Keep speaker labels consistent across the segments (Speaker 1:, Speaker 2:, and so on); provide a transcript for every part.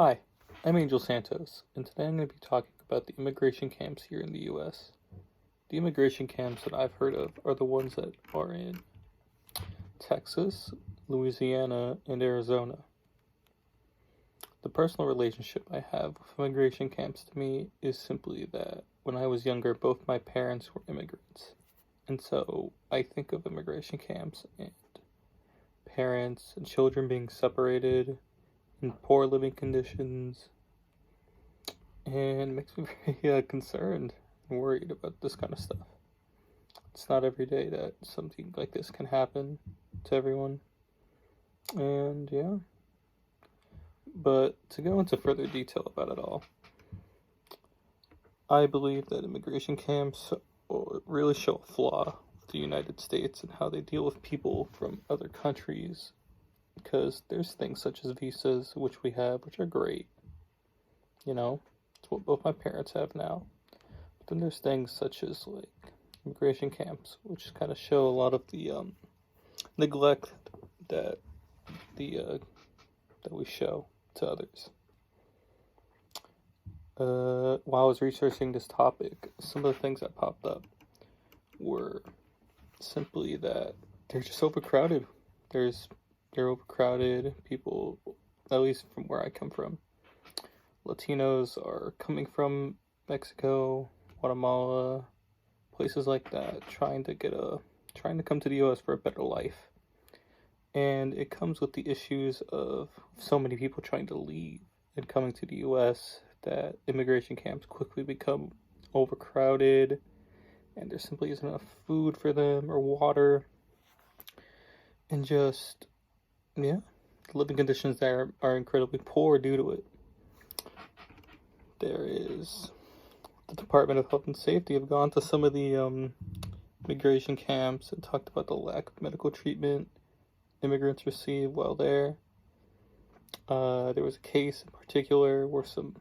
Speaker 1: Hi, I'm Angel Santos, and today I'm going to be talking about the immigration camps here in the US. The immigration camps that I've heard of are the ones that are in Texas, Louisiana, and Arizona. The personal relationship I have with immigration camps to me is simply that when I was younger, both my parents were immigrants. And so I think of immigration camps and parents and children being separated in poor living conditions, and it makes me very concerned and worried about this kind of stuff. It's not every day that something like this can happen to everyone, and yeah. But to go into further detail about it all, I believe that immigration camps really show a flaw with the United States and how they deal with people from other countries, because there's things such as visas, which we have, which are great. You know, it's what both my parents have now. But then there's things such as like immigration camps, which kind of show a lot of the neglect that that we show to others. While I was researching this topic, some of the things that popped up were simply that they're just overcrowded. They're overcrowded. People, at least from where I come from, Latinos are coming from Mexico, Guatemala, places like that, trying to come to the U.S. for a better life, and it comes with the issues of so many people trying to leave and coming to the U.S. that immigration camps quickly become overcrowded, and there simply isn't enough food for them or water, and just yeah, the living conditions there are incredibly poor due to it. There is the Department of Health and Safety have gone to some of the immigration camps and talked about the lack of medical treatment immigrants receive while there. There was a case in particular where some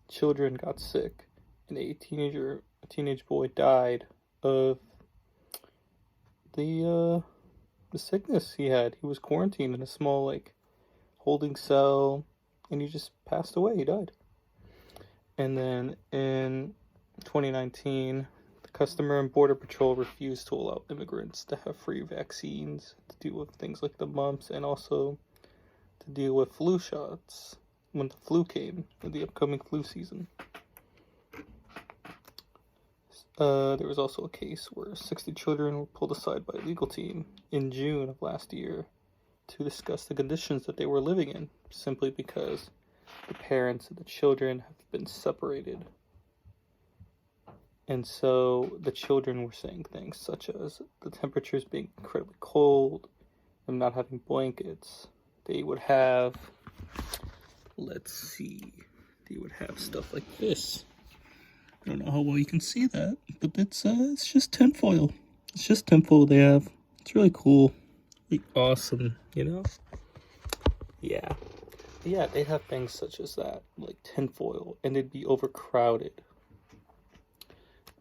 Speaker 1: children got sick, and a teenage boy died of the sickness he had. He was quarantined in a small holding cell, and he just passed away. He died. And then in 2019, the Customer and Border Patrol refused to allow immigrants to have free vaccines to deal with things like the mumps, and also to deal with flu shots when the flu came in the upcoming flu season. There was also a case where 60 children were pulled aside by a legal team in June of last year to discuss the conditions that they were living in, simply because the parents and the children have been separated. And so the children were saying things such as the temperatures being incredibly cold, them not having blankets. They would have, they would have stuff like this. I don't know how well you can see that, but it's just tinfoil. It's just tinfoil they have. It's really cool, really awesome, you know? Yeah. Yeah, they'd have things such as that, like tinfoil, and it'd be overcrowded.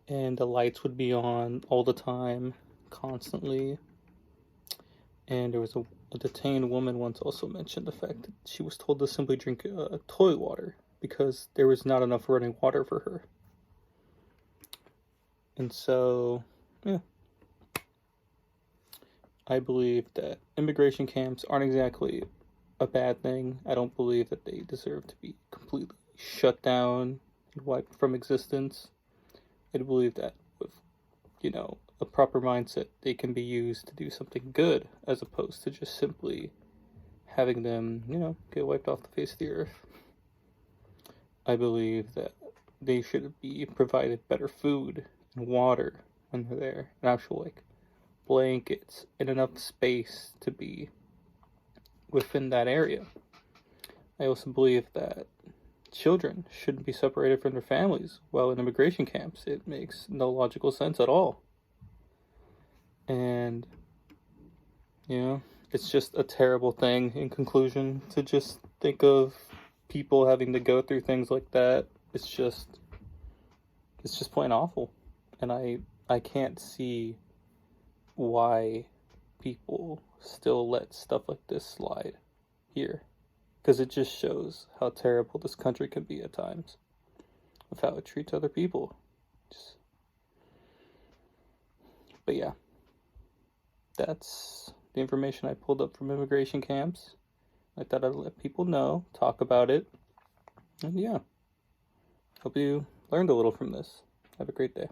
Speaker 1: And the lights would be on all the time, constantly. And there was a detained woman once also mentioned the fact that she was told to simply drink toilet water because there was not enough running water for her. And so, yeah. I believe that immigration camps aren't exactly a bad thing. I don't believe that they deserve to be completely shut down and wiped from existence. I believe that with, a proper mindset, they can be used to do something good as opposed to just simply having them, get wiped off the face of the earth. I believe that they should be provided better food and water when they're there, and actual blankets and enough space to be within that area. I also believe that children shouldn't be separated from their families while in immigration camps. It makes no logical sense at all. And, it's just a terrible thing in conclusion to just think of people having to go through things like that. It's just plain awful. And I can't see why people still let stuff like this slide here. because it just shows how terrible this country can be at times with how it treats other people. But yeah, that's the information I pulled up from immigration camps. I thought I'd let people know, talk about it, and yeah, hope you learned a little from this. Have a great day.